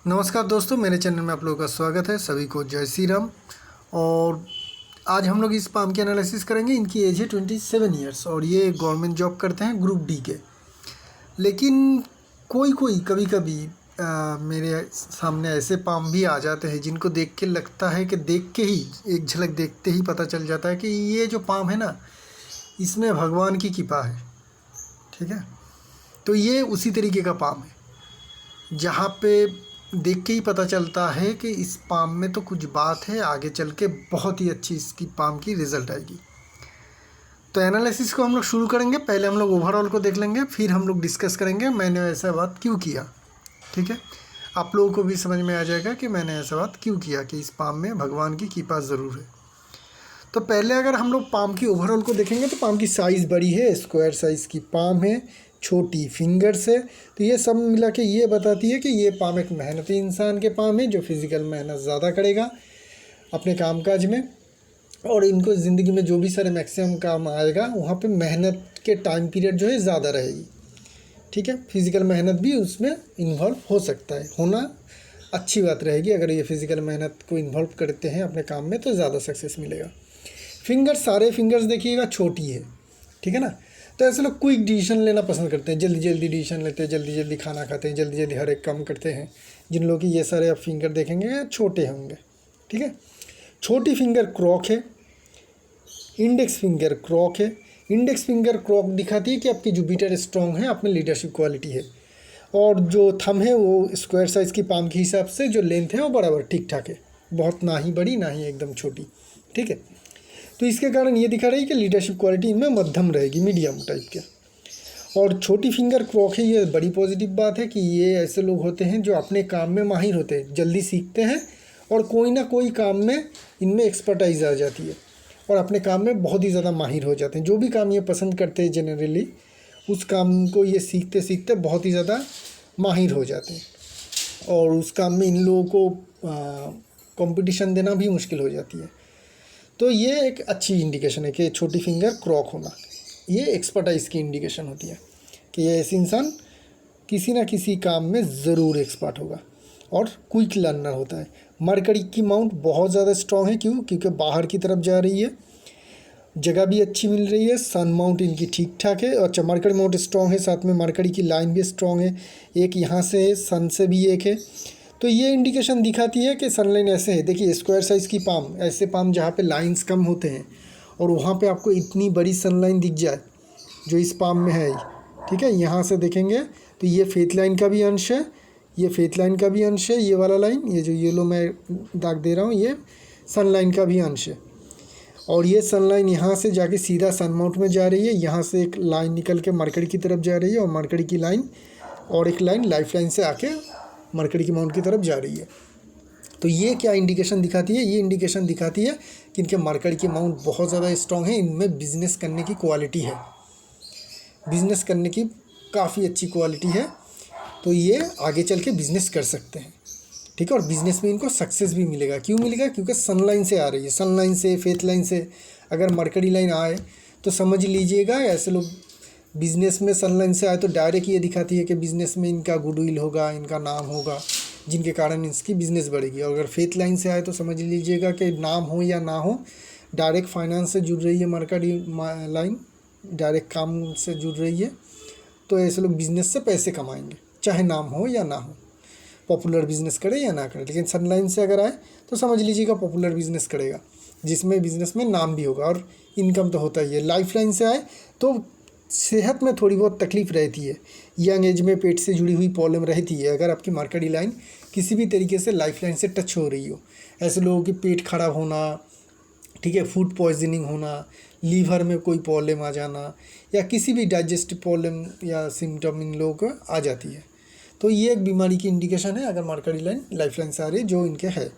नमस्कार दोस्तों, मेरे चैनल में आप लोगों का स्वागत है। सभी को जय श्री राम। और आज हम लोग इस पाम की एनालिसिस करेंगे। इनकी एज है 27 ईयर्स और ये गवर्नमेंट जॉब करते हैं ग्रुप डी के। लेकिन कोई कोई कभी कभी मेरे सामने ऐसे पाम भी आ जाते हैं जिनको देख के लगता है कि देख के ही एक झलक देखते ही पता चल जाता है कि ये जो पाम है ना, इसमें भगवान की कृपा है। ठीक है, तो ये उसी तरीके का पाम है जहाँ पे देख के ही पता चलता है कि इस पाम में तो कुछ बात है, आगे चल के बहुत ही अच्छी इसकी पाम की रिज़ल्ट आएगी। तो एनालिसिस को हम लोग शुरू करेंगे। पहले हम लोग ओवरऑल को देख लेंगे, फिर हम लोग डिस्कस करेंगे मैंने ऐसा बात क्यों किया। ठीक है, आप लोगों को भी समझ में आ जाएगा कि मैंने ऐसा बात क्यों किया कि इस पाम में भगवान की कृपा ज़रूर है। तो पहले अगर हम लोग पाम की ओवरऑल को देखेंगे तो पाम की साइज़ बड़ी है, स्क्वायर साइज़ की पाम है, छोटी फिंगर्स है। तो ये सब मिला के ये बताती है कि ये पाम एक मेहनती इंसान के पाम है जो फिज़िकल मेहनत ज़्यादा करेगा अपने कामकाज में, और इनको ज़िंदगी में जो भी सारे मैक्सिमम काम आएगा वहाँ पे मेहनत के टाइम पीरियड जो है ज़्यादा रहेगी। ठीक है, फिज़िकल मेहनत भी उसमें इन्वॉल्व हो सकता है, होना अच्छी बात रहेगी। अगर ये फिज़िकल मेहनत को इन्वॉल्व करते हैं अपने काम में तो ज़्यादा सक्सेस मिलेगा। फिंगर्स, सारे फिंगर्स देखिएगा छोटी है। ठीक है ना, तो ऐसे लोग क्विक डिसीजन लेना पसंद करते हैं, जल्दी जल्दी डिसीजन लेते हैं, जल्दी जल्दी खाना खाते हैं, जल्दी जल्दी हर एक काम करते हैं। जिन लोगों की ये सारे आप फिंगर देखेंगे छोटे होंगे। ठीक है, छोटी फिंगर क्रॉक है, इंडेक्स फिंगर क्रॉक है। इंडेक्स फिंगर क्रॉक दिखाती है कि आपकी जुपिटर स्ट्रॉन्ग है, आप में लीडरशिप क्वालिटी है। और जो थंब है वो स्क्वायर साइज़ की पाम के हिसाब से जो लेंथ है वो बराबर ठीक ठाक है, बहुत ना ही बड़ी ना ही एकदम छोटी। ठीक है, तो इसके कारण ये दिखा रही है कि लीडरशिप क्वालिटी इनमें मध्यम रहेगी, मीडियम टाइप के। और छोटी फिंगर क्रॉक है, ये बड़ी पॉजिटिव बात है कि ये ऐसे लोग होते हैं जो अपने काम में माहिर होते हैं, जल्दी सीखते हैं और कोई ना कोई काम में इनमें एक्सपर्टाइज आ जाती है और अपने काम में बहुत ही ज़्यादा माहिर हो जाते हैं। जो भी काम ये पसंद करते हैं जनरली उस काम को ये सीखते सीखते बहुत ही ज़्यादा माहिर हो जाते हैं और उस काम में इन लोगों को कंपटीशन देना भी मुश्किल हो जाती है। तो ये एक अच्छी इंडिकेशन है कि छोटी फिंगर क्रॉक होना, ये एक्सपर्टाइज की इंडिकेशन होती है कि ये ऐसे इंसान किसी ना किसी काम में ज़रूर एक्सपर्ट होगा और क्विक लर्नर होता है। मरकरी की माउंट बहुत ज़्यादा स्ट्रॉन्ग है, क्योंकि बाहर की तरफ जा रही है, जगह भी अच्छी मिल रही है, सन माउंट इनकी ठीक ठाक है। और मरकरी माउंट स्ट्रॉन्ग है, साथ में मरकरी की लाइन भी स्ट्रॉन्ग है, एक यहाँ से है, सन से भी एक है। तो ये इंडिकेशन दिखाती है कि सनलाइन ऐसे है। देखिए स्क्वायर साइज़ की पाम, ऐसे पाम जहाँ पे लाइंस कम होते हैं और वहाँ पे आपको इतनी बड़ी सनलाइन दिख जाए जो इस पाम में है। ठीक है, यहाँ से देखेंगे तो ये फेथ लाइन का भी अंश है, ये फेथ लाइन का भी अंश है, ये वाला लाइन, ये जो येलो मैं दाग दे रहा हूँ ये सनलाइन का भी अंश है। और ये सनलाइन यहाँ से जाके सीधा सन माउंट में जा रही है, यहाँ से एक लाइन निकल के मरकरी की तरफ जा रही है और मरकरी की लाइन और एक लाइन लाइफ लाइन से आके मरकरी की माउंट की तरफ जा रही है। तो ये क्या इंडिकेशन दिखाती है? ये इंडिकेशन दिखाती है कि इनके मरकरी की माउंट बहुत ज़्यादा स्ट्रॉन्ग है, इनमें बिजनेस करने की क्वालिटी है, बिजनेस करने की काफ़ी अच्छी क्वालिटी है। तो ये आगे चल के बिज़नेस कर सकते हैं। ठीक है, और बिज़नेस में इनको सक्सेस भी मिलेगा। क्यों मिलेगा? क्योंकि सनलाइन से आ रही है, सनलाइन से, फेथ लाइन से। अगर मरकरी लाइन आए तो समझ लीजिएगा ऐसे लोग बिज़नेस में सनलाइन से आए तो डायरेक्ट ये दिखाती है कि बिज़नेस में इनका गुडविल होगा, इनका नाम होगा, जिनके कारण इसकी बिज़नेस बढ़ेगी। और अगर फेथ लाइन से आए तो समझ लीजिएगा कि नाम हो या ना हो, डायरेक्ट फाइनेंस से जुड़ रही है मरकरी लाइन, डायरेक्ट काम से जुड़ रही है। तो ऐसे लोग बिज़नेस से पैसे कमाएंगे, चाहे नाम हो या ना हो, पॉपुलर बिज़नेस करे या ना करे। लेकिन सनलाइन से अगर आए तो समझ लीजिएगा पॉपुलर बिज़नेस करेगा, जिसमें बिज़नेस में नाम भी होगा और इनकम तो होता ही है। लाइफ लाइन से आए तो सेहत में थोड़ी बहुत तकलीफ़ रहती है, यंग एज में पेट से जुड़ी हुई प्रॉब्लम रहती है। अगर आपकी मरकरी लाइन किसी भी तरीके से लाइफ लाइन से टच हो रही हो, ऐसे लोगों की पेट खराब होना, ठीक है, फूड पॉइजनिंग होना, लीवर में कोई प्रॉब्लम आ जाना या किसी भी डाइजेस्टिव प्रॉब्लम या सिम्टम इन लोगों को आ जाती है। तो ये एक बीमारी की इंडिकेशन है अगर मरकरी लाइन लाइफ लाइन से आ रही है जो इनके है।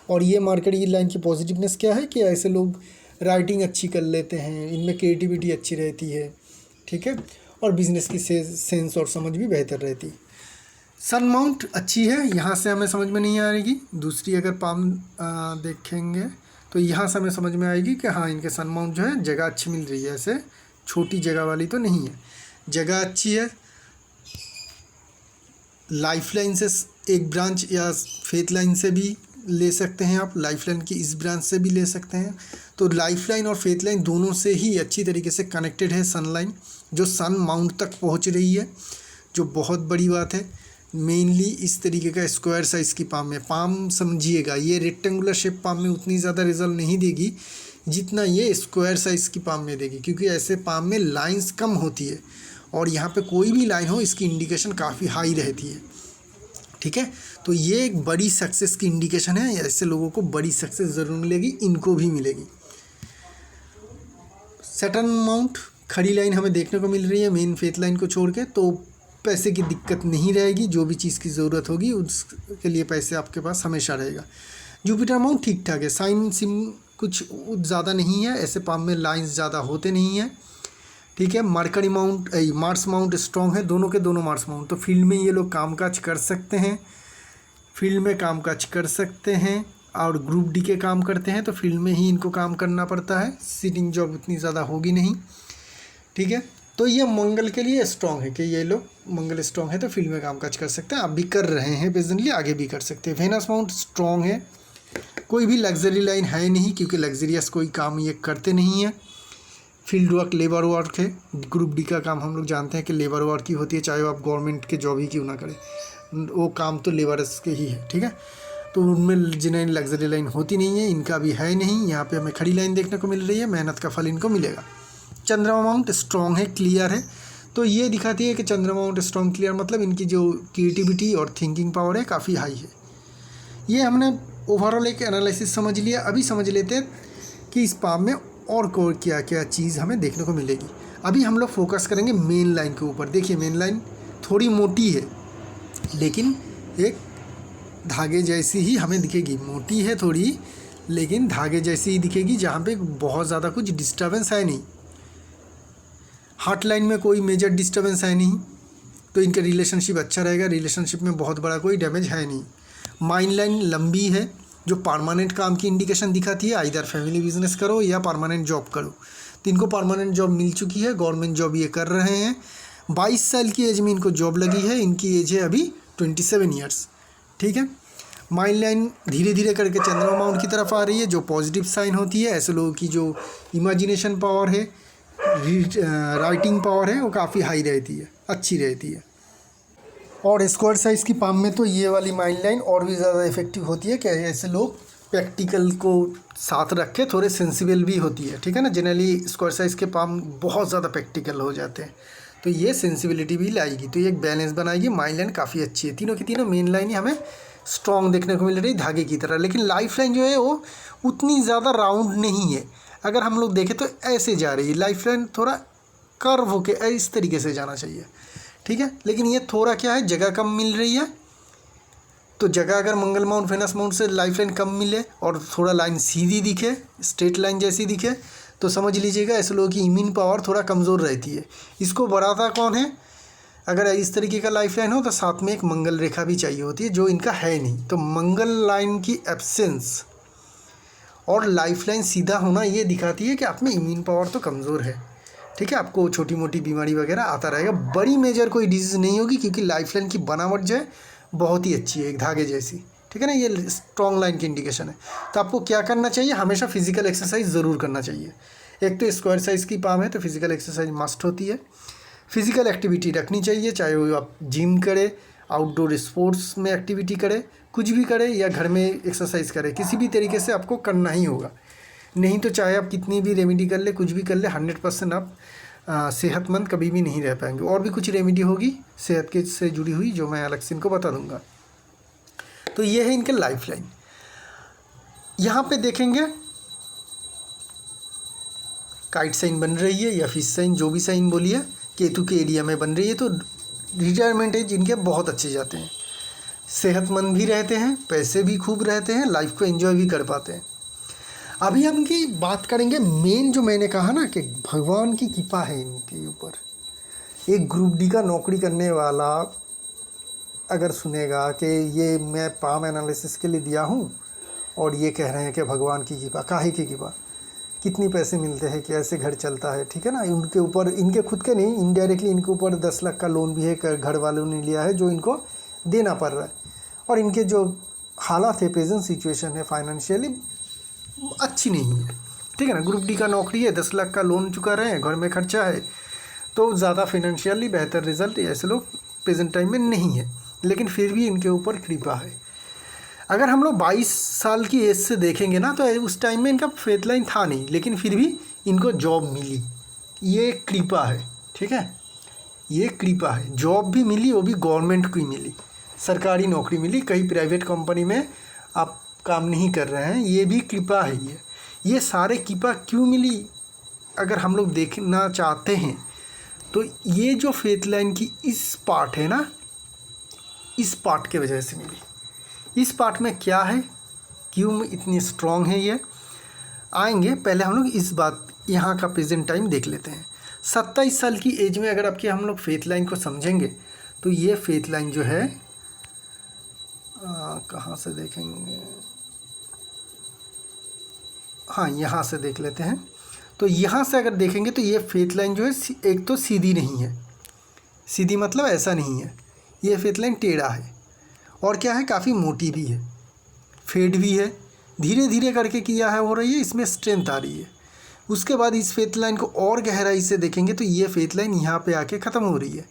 और ये मरकरी लाइन की पॉजिटिवनेस क्या है कि ऐसे लोग राइटिंग अच्छी कर लेते हैं, इनमें क्रिएटिविटी अच्छी रहती है। ठीक है, और बिज़नेस की सेंस और समझ भी बेहतर रहती है। सन माउंट अच्छी है, यहाँ से हमें समझ में नहीं आ रही। दूसरी अगर पाम देखेंगे तो यहाँ से हमें समझ में आएगी कि हाँ इनके सन माउंट जो है जगह अच्छी मिल रही है, ऐसे छोटी जगह वाली तो नहीं है, जगह अच्छी है। लाइफलाइन से एक ब्रांच या फेथ लाइन से भी ले सकते हैं आप, लाइफलाइन की इस ब्रांच से भी ले सकते हैं। तो लाइफलाइन और फेथ लाइन दोनों से ही अच्छी तरीके से कनेक्टेड है सन लाइन, जो सन माउंट तक पहुंच रही है, जो बहुत बड़ी बात है। मेनली इस तरीके का स्क्वायर साइज़ की पाम है। पाम समझिएगा, ये रेक्टेंगुलर शेप पाम में उतनी ज़्यादा रिजल्ट नहीं देगी जितना ये स्क्वायर साइज़ की पाम में देगी, क्योंकि ऐसे पाम में लाइंस कम होती है और यहाँ पे कोई भी लाइन हो इसकी इंडिकेशन काफ़ी हाई रहती है। ठीक है, तो ये एक बड़ी सक्सेस की इंडिकेशन है। ऐसे लोगों को बड़ी सक्सेस ज़रूर मिलेगी, इनको भी मिलेगी। सैटर्न माउंट खड़ी लाइन हमें देखने को मिल रही है मेन फेथ लाइन को छोड़ के, तो पैसे की दिक्कत नहीं रहेगी। जो भी चीज़ की ज़रूरत होगी उसके लिए पैसे आपके पास हमेशा रहेगा। जुपिटर माउंट ठीक ठाक है, साइन सिम कुछ ज़्यादा नहीं है, ऐसे पाम में लाइंस ज़्यादा होते नहीं हैं। ठीक है, mercury mount Mars mount strong है, दोनों के दोनों मार्स माउंट। तो फील्ड में ये लोग कामकाज कर सकते हैं, फील्ड में कामकाज कर सकते हैं और ग्रुप डी के काम करते हैं, तो फील्ड में ही इनको काम करना पड़ता है, सीटिंग जॉब उतनी ज़्यादा होगी नहीं। ठीक है, तो ये मंगल के लिए स्ट्रॉन्ग है कि ये लोग मंगल स्ट्रॉन्ग है तो फील्ड में कामकाज कर सकते हैं। आप भी कर रहे हैं प्रेजेंटली, आगे भी कर सकते हैं। वेनस माउंट स्ट्रॉन्ग है, कोई भी लग्जरी लाइन है नहीं, क्योंकि लग्जरियस कोई काम ये करते नहीं है। फील्ड वर्क लेबर वर्क है। ग्रुप डी का काम हम लोग जानते हैं कि लेबर वर्क ही होती है, चाहे वो आप गवर्नमेंट के जॉब ही क्यों ना करें, वो काम तो लेबर्स के ही है। ठीक है, तो उनमें जिन्हें लग्जरी लाइन होती नहीं है, इनका भी है नहीं। यहाँ पे हमें खड़ी लाइन देखने को मिल रही है, मेहनत का फल इनको मिलेगा। चंद्रमा माउंट स्ट्रॉन्ग है, क्लियर है, तो ये दिखाती है कि चंद्रमा माउंट स्ट्रॉन्ग क्लियर मतलब इनकी जो क्रिएटिविटी और थिंकिंग पावर है काफ़ी हाई है। ये हमने ओवरऑल एक एनालिसिस समझ लिया। अभी समझ लेते हैं कि इस पाम में और क्या क्या चीज़ हमें देखने को मिलेगी। अभी हम लोग फोकस करेंगे मेन लाइन के ऊपर। देखिए मेन लाइन थोड़ी मोटी है, लेकिन एक धागे जैसी ही हमें दिखेगी। मोटी है थोड़ी, लेकिन धागे जैसी ही दिखेगी, जहाँ पे बहुत ज़्यादा कुछ डिस्टर्बेंस है नहीं। हार्ट लाइन में कोई मेजर डिस्टर्बेंस है नहीं, तो इनका रिलेशनशिप अच्छा रहेगा। रिलेशनशिप में बहुत बड़ा कोई डैमेज है नहीं। माइन लाइन लंबी है, जो परमानेंट काम की इंडिकेशन दिखाती है। आइदर फैमिली बिजनेस करो या परमानेंट जॉब करो, तो इनको परमानेंट जॉब मिल चुकी है, गवर्नमेंट जॉब ये कर रहे हैं। 22 साल की एज में इनको जॉब लगी है, इनकी एज है अभी 27 ईयर्स। ठीक है, माइन लाइन धीरे धीरे करके चंद्रमा माउंट की तरफ आ रही है, जो पॉजिटिव साइन होती है। ऐसे लोगों की जो इमेजिनेशन पावर है, राइटिंग पावर है, वो काफ़ी हाई रहती है, अच्छी रहती है। और स्क्वायर साइज़ की पाम में तो ये वाली माइन लाइन और भी ज़्यादा इफेक्टिव होती है कि ऐसे लोग प्रैक्टिकल को साथ रख के थोड़े सेंसिबल भी होती है। ठीक है ना, जनरली स्क्वायर साइज़ के पाम बहुत ज़्यादा प्रैक्टिकल हो जाते हैं, तो ये सेंसिबिलिटी भी लाएगी, तो ये एक बैलेंस बनाएगी। माइन लाइन काफ़ी अच्छी है, तीनों की तीनों मेन लाइन ही हमें स्ट्रॉन्ग देखने को मिल रही है धागे की तरह। लेकिन लाइफ लाइन जो है वो उतनी ज़्यादा राउंड नहीं है। अगर हम लोग देखें तो ऐसे जा रही है लाइफ लाइन, थोड़ा कर्व होके इस तरीके से जाना चाहिए। ठीक है, लेकिन ये थोड़ा क्या है, जगह कम मिल रही है। तो जगह अगर मंगल माउंट वेनस माउंट से लाइफ लाइन कम मिले और थोड़ा लाइन सीधी दिखे, स्ट्रेट लाइन जैसी दिखे, तो समझ लीजिएगा ऐसे लोगों की इम्यून पावर थोड़ा कमज़ोर रहती है। इसको बढ़ाता कौन है, अगर इस तरीके का लाइफ लाइन हो तो साथ में एक मंगल रेखा भी चाहिए होती है, जो इनका है नहीं। तो मंगल लाइन की एब्सेंस और लाइफ लाइन सीधा होना ये दिखाती है कि आप में इम्यून पावर तो कमज़ोर है। ठीक है, आपको छोटी मोटी बीमारी वगैरह आता रहेगा, बड़ी मेजर कोई डिजीज़ नहीं होगी, क्योंकि लाइफ लाइन की बनावट जो है बहुत ही अच्छी है, एक धागे जैसी। ठीक है ना, ये स्ट्रॉन्ग लाइन की इंडिकेशन है। तो आपको क्या करना चाहिए, हमेशा फिजिकल एक्सरसाइज ज़रूर करना चाहिए। एक तो स्क्वायर साइज़ की पाम है, तो फिजिकल एक्सरसाइज मस्ट होती है। फिजिकल एक्टिविटी रखनी चाहिए, चाहे वो आप जिम करें, आउटडोर स्पोर्ट्स में एक्टिविटी करें, कुछ भी करें, या घर में एक्सरसाइज करें, किसी भी तरीके से आपको करना ही होगा। नहीं तो चाहे आप कितनी भी रेमेडी कर ले, कुछ भी कर ले, 100% आप सेहतमंद कभी भी नहीं रह पाएंगे। और भी कुछ रेमेडी होगी सेहत के से जुड़ी हुई, जो मैं अलग से इनको बता दूंगा। तो ये है इनके लाइफ लाइन। यहाँ पे देखेंगे काइट साइन बन रही है या फिश साइन, जो भी साइन बोलिए, केतु के एरिया में बन रही है। तो रिटायरमेंट एज जिनके बहुत अच्छे जाते हैं, सेहतमंद भी रहते हैं, पैसे भी खूब रहते हैं, लाइफ को एंजॉय भी कर पाते हैं। अभी हम इनकी बात करेंगे मेन, जो मैंने कहा ना कि भगवान की कृपा है इनके ऊपर। एक ग्रुप डी का नौकरी करने वाला अगर सुनेगा कि ये मैं पाम एनालिसिस के लिए दिया हूँ और ये कह रहे हैं कि भगवान की कृपा, काहे की कृपा, कितनी पैसे मिलते हैं, कैसे घर चलता है, ठीक है ना, उनके ऊपर, इनके खुद के नहीं, इनडायरेक्टली इनके ऊपर 10 लाख का लोन भी है, घर वालों ने लिया है, जो इनको देना पड़ रहा है। और इनके जो हालात है, प्रेजेंट सिचुएशन है फाइनेंशियली अच्छी नहीं है, ठीक है ना। ग्रुप डी का नौकरी है, 10 लाख का लोन चुका रहे हैं, घर में खर्चा है, तो ज़्यादा फाइनेंशियली बेहतर रिजल्ट ऐसे लोग प्रेजेंट टाइम में नहीं है, लेकिन फिर भी इनके ऊपर कृपा है। अगर हम लोग 22 साल की एज से देखेंगे ना, तो उस टाइम में इनका फेथ लाइन था नहीं, लेकिन फिर भी इनको जॉब मिली। ये कृपा है, ठीक है, ये कृपा है। जॉब भी मिली, वो भी गवर्नमेंट की मिली, सरकारी नौकरी मिली, कहीं प्राइवेट कंपनी में आप काम नहीं कर रहे हैं, ये भी कृपा है। ये सारे कृपा क्यों मिली अगर हम लोग देखना चाहते हैं, तो ये जो फेथ लाइन की इस पार्ट है ना, इस पार्ट के वजह से मिली। इस पार्ट में क्या है, क्यों इतनी स्ट्रांग है, ये आएंगे। पहले हम लोग इस बात यहाँ का प्रेजेंट टाइम देख लेते हैं। 27 साल की एज में अगर आपके हम लोग फेथ लाइन को समझेंगे, तो ये फेथ लाइन जो है कहाँ से देखेंगे, हाँ यहाँ से देख लेते हैं। तो यहाँ से अगर देखेंगे तो ये फेथ लाइन जो है एक तो सीधी नहीं है, सीधी मतलब ऐसा नहीं है, ये फेथ लाइन टेढ़ा है, और क्या है काफ़ी मोटी भी है, फेड भी है, धीरे धीरे करके किया है हो रही है, इसमें स्ट्रेंथ आ रही है। उसके बाद इस फेथ लाइन को और गहराई से देखेंगे तो ये फेथ लाइन यहाँ पे आके ख़त्म हो रही है,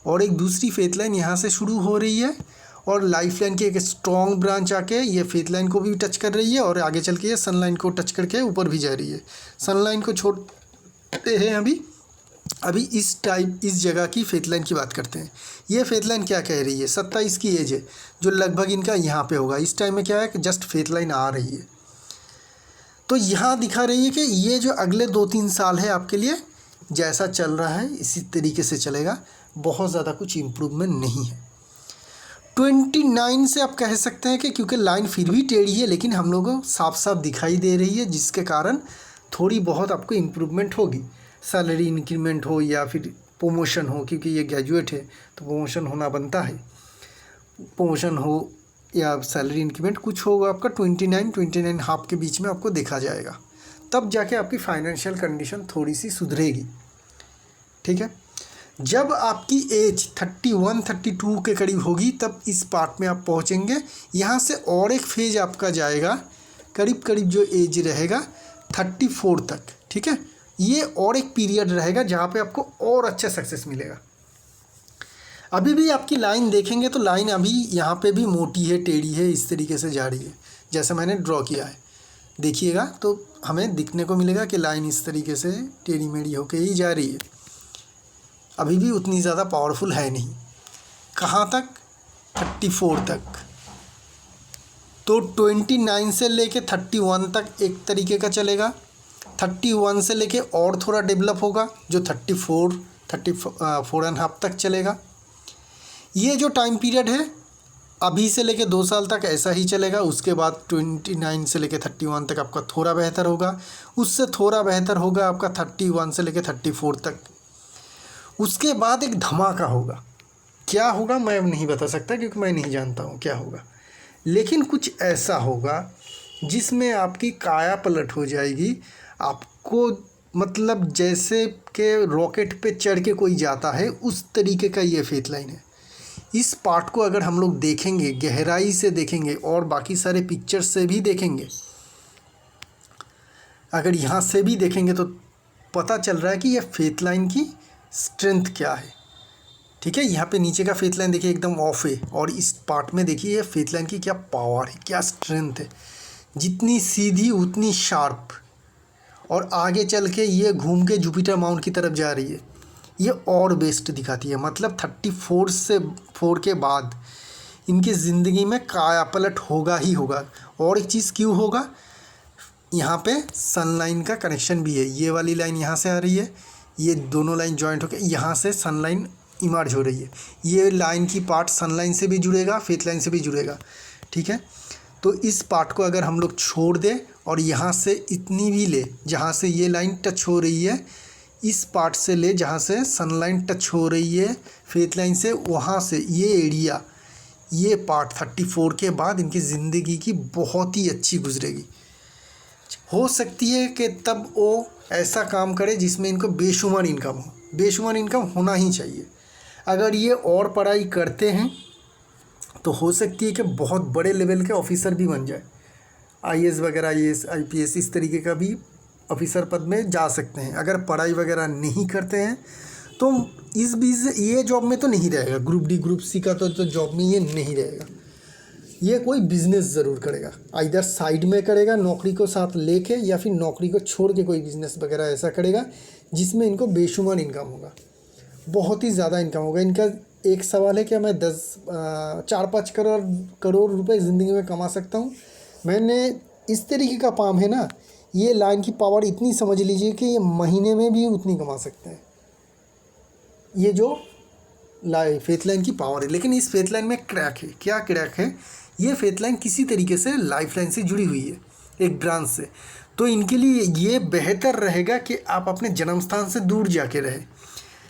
और एक दूसरी फेथ लाइन यहाँ से शुरू हो रही है, और लाइफ लाइन की एक स्ट्रॉन्ग ब्रांच आके ये फेथ लाइन को भी टच कर रही है, और आगे चल के ये सन लाइन को टच करके ऊपर भी जा रही है। सन लाइन को छोड़ते हैं अभी इस जगह की फेथ लाइन की बात करते हैं। ये फेथ लाइन क्या कह रही है, 27 की एज है, जो लगभग इनका यहाँ पे होगा। इस टाइम में क्या है कि जस्ट फेथ लाइन आ रही है, तो यहाँ दिखा रही है कि ये जो अगले 2-3 साल है आपके लिए जैसा चल रहा है इसी तरीके से चलेगा, बहुत ज़्यादा कुछ इम्प्रूवमेंट नहीं है। 29 से आप कह सकते हैं कि क्योंकि लाइन फिर भी टेढ़ी है, लेकिन हम लोगों को साफ साफ दिखाई दे रही है, जिसके कारण थोड़ी बहुत आपको इम्प्रूवमेंट होगी। सैलरी इंक्रीमेंट हो या फिर प्रमोशन हो, क्योंकि ये ग्रेजुएट है तो प्रमोशन होना बनता है, प्रमोशन हो या सैलरी इंक्रीमेंट कुछ होगा आपका 29 हाफ के बीच में आपको देखा जाएगा, तब जाके आपकी फाइनेंशियल कंडीशन थोड़ी सी सुधरेगी, ठीक है। जब आपकी एज 31-32 के करीब होगी तब इस पार्ट में आप पहुंचेंगे। यहाँ से और एक फेज आपका जाएगा, करीब करीब जो एज रहेगा 34 तक, ठीक है। ये और एक पीरियड रहेगा जहाँ पे आपको और अच्छा सक्सेस मिलेगा। अभी भी आपकी लाइन देखेंगे तो लाइन अभी यहाँ पे भी मोटी है, टेढ़ी है, इस तरीके से जा रही है जैसे मैंने ड्रॉ किया है। देखिएगा तो हमें दिखने को मिलेगा कि लाइन इस तरीके से टेढ़ी मेढ़ी होके ही जा रही है, अभी भी उतनी ज़्यादा पावरफुल है नहीं। कहाँ तक, 34 तक। तो 29 से लेके 31 तक एक तरीके का चलेगा, 31 से लेके और थोड़ा डेवलप होगा जो 34.5 तक चलेगा। ये जो टाइम पीरियड है अभी से लेके 2 साल तक ऐसा ही चलेगा। उसके बाद 29 से लेके 31 तक आपका थोड़ा बेहतर होगा, उससे थोड़ा बेहतर होगा आपका 31 से लेके 34 तक। उसके बाद एक धमाका होगा। क्या होगा मैं नहीं बता सकता क्योंकि मैं नहीं जानता हूँ क्या होगा, लेकिन कुछ ऐसा होगा जिसमें आपकी काया पलट हो जाएगी। आपको मतलब जैसे कि रॉकेट पे चढ़ के कोई जाता है उस तरीके का ये फेथ लाइन है। इस पार्ट को अगर हम लोग देखेंगे, गहराई से देखेंगे और बाकी सारे पिक्चर्स से भी देखेंगे, अगर यहाँ से भी देखेंगे तो पता चल रहा है कि ये फेथ लाइन की स्ट्रेंथ क्या है, ठीक है। यहाँ पे नीचे का फेथ लाइन देखिए एकदम ऑफ है, और इस पार्ट में देखिए ये फेथ लाइन की क्या पावर है, क्या स्ट्रेंथ है। जितनी सीधी उतनी शार्प, और आगे चल के ये घूम के जुपिटर माउंट की तरफ जा रही है, ये और बेस्ट दिखाती है। मतलब 34 के बाद इनकी ज़िंदगी में कायापलट होगा ही होगा। और एक चीज़ क्यों होगा, यहाँ पे सन लाइन का कनेक्शन भी है। ये वाली लाइन यहाँ से आ रही है, ये दोनों लाइन जॉइंट होकर यहाँ से सन लाइन इमर्ज हो रही है। ये लाइन की पार्ट सन लाइन से भी जुड़ेगा, फेथ लाइन से भी जुड़ेगा, ठीक है। तो इस पार्ट को अगर हम लोग छोड़ दें और यहाँ से इतनी भी ले जहाँ से ये लाइन टच हो रही है, इस पार्ट से ले जहाँ से सन लाइन टच हो रही है फेथ लाइन से, वहाँ से ये एरिया, ये पार्ट 34 के बाद इनकी ज़िंदगी की बहुत ही अच्छी गुजरेगी। हो सकती है कि तब वो ऐसा काम करे जिसमें इनको बेशुमार इनकम हो। बेशुमार इनकम होना ही चाहिए। अगर ये और पढ़ाई करते हैं तो हो सकती है कि बहुत बड़े लेवल के ऑफिसर भी बन जाए, आईएएस वगैरह, आईएएस आईपीएस इस तरीके का भी ऑफिसर पद में जा सकते हैं। अगर पढ़ाई वगैरह नहीं करते हैं तो इस बीच ये जॉब में तो नहीं रहेगा, ग्रुप डी ग्रुप सी का तो जॉब में ये नहीं रहेगा। ये कोई बिजनेस ज़रूर करेगा, आइदर साइड में करेगा नौकरी को साथ लेके, या फिर नौकरी को छोड़ के कोई बिजनेस वगैरह ऐसा करेगा जिसमें इनको बेशुमार इनकम होगा, बहुत ही ज़्यादा इनकम होगा। इनका एक सवाल है कि मैं 4-5 करोड़ रुपए ज़िंदगी में कमा सकता हूँ। मैंने इस तरीके का काम है ना, ये लाइन की पावर इतनी समझ लीजिए कि ये महीने में भी उतनी कमा सकते हैं। ये जो फेथ लाइन की पावर है, लेकिन इस फेथ लाइन में क्रैक है। क्या क्रैक है? ये फेथ लाइन किसी तरीके से लाइफ लाइन से जुड़ी हुई है, एक ब्रांच से। तो इनके लिए ये बेहतर रहेगा कि आप अपने जन्म स्थान से दूर जाके रहे,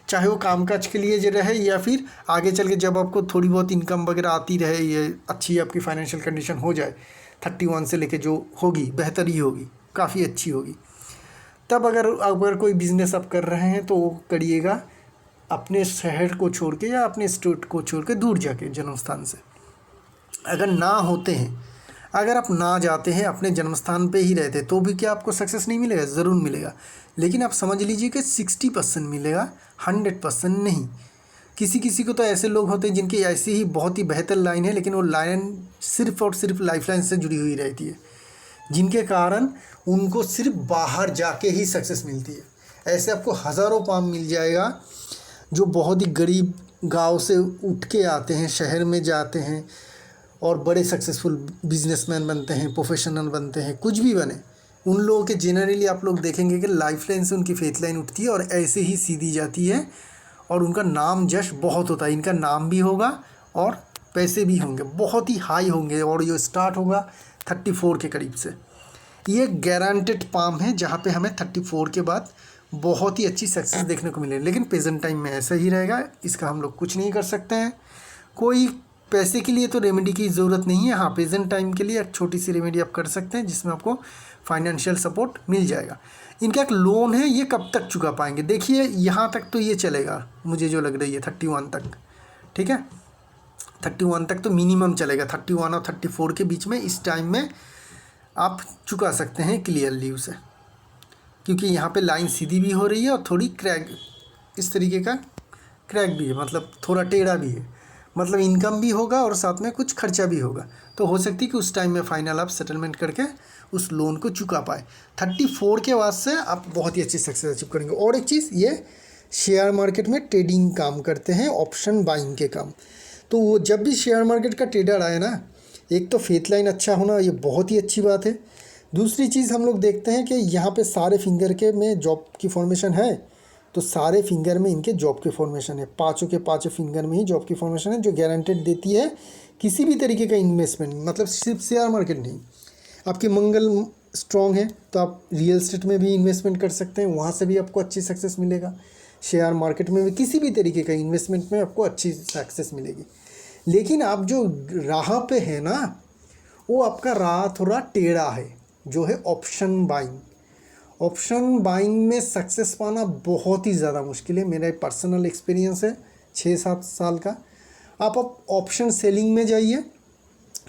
चाहे वो कामकाज के लिए रहे या फिर आगे चल के जब आपको थोड़ी बहुत इनकम वगैरह आती रहे, ये अच्छी आपकी फाइनेंशियल कंडीशन हो जाए, 31 से लेके जो होगी बेहतर ही होगी, काफ़ी अच्छी होगी, तब अगर कोई बिज़नेस आप कर रहे हैं तो वो करिएगा अपने शहर को छोड़ के या अपने स्टेट को छोड़ के दूर जाके जन्म स्थान से। अगर ना होते हैं, अगर आप ना जाते हैं, अपने जन्म स्थान पे ही रहते, तो भी क्या आपको सक्सेस नहीं मिलेगा? ज़रूर मिलेगा, लेकिन आप समझ लीजिए कि 60% मिलेगा, 100% नहीं। किसी किसी को तो ऐसे लोग होते हैं जिनकी ऐसी ही बहुत ही बेहतर लाइन है, लेकिन वो लाइन सिर्फ और सिर्फ लाइफ लाइन से जुड़ी हुई रहती है, जिनके कारण उनको सिर्फ बाहर जाके ही सक्सेस मिलती है। ऐसे आपको हज़ारों पाम मिल जाएगा जो बहुत ही गरीब गांव से उठ के आते हैं, शहर में जाते हैं और बड़े सक्सेसफुल बिजनेसमैन बनते हैं, प्रोफेशनल बनते हैं, कुछ भी बने। उन लोगों के जनरली आप लोग देखेंगे कि लाइफ लाइन से उनकी फेथ लाइन उठती है और ऐसे ही सीधी जाती है, और उनका नाम जश बहुत होता है। इनका नाम भी होगा और पैसे भी होंगे, बहुत ही हाई होंगे, और ये स्टार्ट होगा 34 के करीब से। ये गारंटेड पाम है जहाँ पे हमें 34 के बाद बहुत ही अच्छी सक्सेस देखने को मिले। लेकिन प्रेजेंट टाइम में ऐसा ही रहेगा, इसका हम लोग कुछ नहीं कर सकते हैं। कोई पैसे के लिए तो रेमेडी की ज़रूरत नहीं है। हाँ, प्रेजेंट टाइम के लिए एक छोटी सी रेमेडी आप कर सकते हैं जिसमें आपको फाइनेंशियल सपोर्ट मिल जाएगा। इनका एक लोन है, ये कब तक चुका पाएंगे? देखिए, यहाँ तक तो ये चलेगा, मुझे जो लग रही है 31 तक, ठीक है, 31 तक तो मिनिमम चलेगा। 31 और 34 के बीच में इस टाइम में आप चुका सकते हैं क्लियरली उसे, क्योंकि यहाँ पे लाइन सीधी भी हो रही है और थोड़ी क्रैक, इस तरीके का क्रैक भी है, मतलब थोड़ा टेढ़ा भी है, मतलब इनकम भी होगा और साथ में कुछ खर्चा भी होगा। तो हो सकती है कि उस टाइम में फाइनल आप सेटलमेंट करके उस लोन को चुका पाए। 34 के बाद से आप बहुत ही अच्छी सक्सेस अचीव करेंगे। और एक चीज़, ये शेयर मार्केट में ट्रेडिंग काम करते हैं, ऑप्शन बाइंग के काम। तो वो जब भी शेयर मार्केट का ट्रेडर आए ना, एक तो फेथ लाइन अच्छा होना, ये बहुत ही अच्छी बात है। दूसरी चीज़ हम लोग देखते हैं कि यहाँ पे सारे फिंगर के में जॉब की फॉर्मेशन है, तो सारे फिंगर में इनके जॉब की फॉर्मेशन है, पाँचों के पाँचों फिंगर में ही जॉब की फॉर्मेशन है, जो गारंटेड देती है किसी भी तरीके का इन्वेस्टमेंट, मतलब सिर्फ शेयर मार्केट नहीं। आपकी मंगल स्ट्रॉन्ग है तो आप रियल एस्टेट में भी इन्वेस्टमेंट कर सकते हैं, वहाँ से भी आपको अच्छी सक्सेस मिलेगा। शेयर मार्केट में भी किसी भी तरीके का इन्वेस्टमेंट में आपको अच्छी सक्सेस मिलेगी। लेकिन आप जो राह पे है ना, वो आपका राह थोड़ा टेढ़ा है, जो है ऑप्शन बाइंग। ऑप्शन बाइंग में सक्सेस पाना बहुत ही ज़्यादा मुश्किल है। मेरा एक पर्सनल एक्सपीरियंस है 6-7 साल का। आप ऑप्शन सेलिंग में जाइए,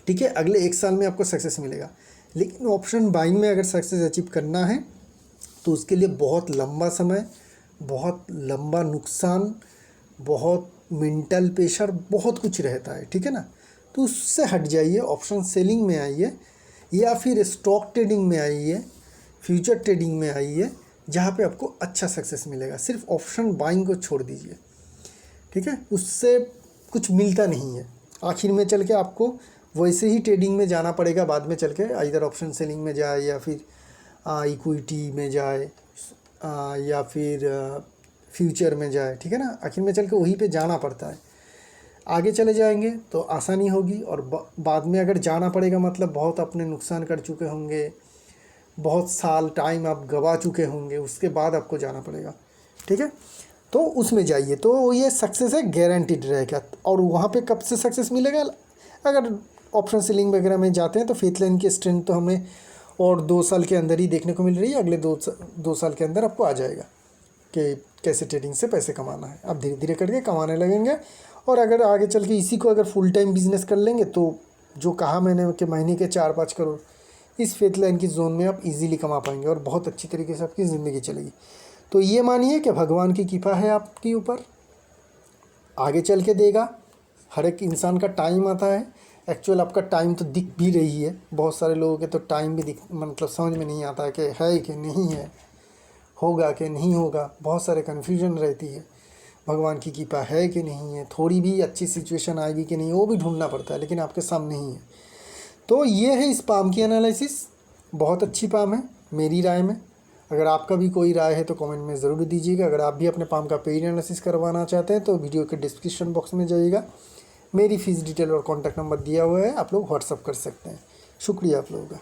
ठीक है, अगले 1 साल में आपको सक्सेस मिलेगा। लेकिन ऑप्शन बाइंग में अगर सक्सेस अचीव करना है तो उसके लिए बहुत लंबा समय, बहुत लंबा नुकसान, बहुत मेंटल प्रेशर, बहुत कुछ रहता है, ठीक है ना। तो उससे हट जाइए, ऑप्शन सेलिंग में आइए, या फिर स्टॉक ट्रेडिंग में आइए, फ्यूचर ट्रेडिंग में आइए, जहाँ पे आपको अच्छा सक्सेस मिलेगा। सिर्फ ऑप्शन बाइंग को छोड़ दीजिए, ठीक है, उससे कुछ मिलता नहीं है। आखिर में चल के आपको वैसे ही ट्रेडिंग में जाना पड़ेगा बाद में चल के, इधर ऑप्शन सेलिंग में जाए या फिर इक्विटी में जाए या फिर फ्यूचर में जाए, ठीक है ना। आखिर में चल के वहीं पे जाना पड़ता है। आगे चले जाएंगे तो आसानी होगी, और बाद में अगर जाना पड़ेगा मतलब बहुत अपने नुकसान कर चुके होंगे, बहुत साल टाइम आप गवा चुके होंगे, उसके बाद आपको जाना पड़ेगा, ठीक है। तो उसमें जाइए, तो ये सक्सेस है, गारंटीड रहेगा। और वहाँ पे कब से सक्सेस मिलेगा? अगर ऑप्शन सेलिंग वगैरह में जाते हैं तो फेथ लाइन की स्ट्रेंथ तो हमें और 2 साल के अंदर ही देखने को मिल रही है। अगले 2 साल के अंदर आपको आ जाएगा कि कैसे ट्रेडिंग से पैसे कमाना है। आप धीरे धीरे करके कमाने लगेंगे और अगर आगे चल के इसी को अगर फुल टाइम बिजनेस कर लेंगे तो जो कहा मैंने कि महीने के 4-5 करोड़ इस फेथ लाइन की जोन में आप इजीली कमा पाएंगे और बहुत अच्छी तरीके से आपकी ज़िंदगी चलेगी। तो ये मानिए कि भगवान की कृपा है आपके ऊपर, आगे चल के देगा। हर एक इंसान का टाइम आता है, एक्चुअल आपका टाइम तो दिख भी रही है, बहुत सारे लोगों के तो टाइम भी दिख मतलब समझ में नहीं आता है कि है कि नहीं है, होगा कि नहीं होगा, बहुत सारे कन्फ्यूजन रहती है। भगवान की कृपा है कि नहीं है, थोड़ी भी अच्छी सिचुएशन आएगी कि नहीं वो भी ढूंढना पड़ता है, लेकिन आपके सामने ही है। तो ये है इस पाम की एनालिसिस, बहुत अच्छी पाम है मेरी राय में। अगर आपका भी कोई राय है तो कमेंट में ज़रूर दीजिएगा। अगर आप भी अपने पाम का पेड एनालिसिस करवाना चाहते हैं तो वीडियो के डिस्क्रिप्शन बॉक्स में जाइएगा, मेरी फ़ीस डिटेल और कॉन्टैक्ट नंबर दिया हुआ है, आप लोग व्हाट्सअप कर सकते हैं। शुक्रिया आप लोगों का।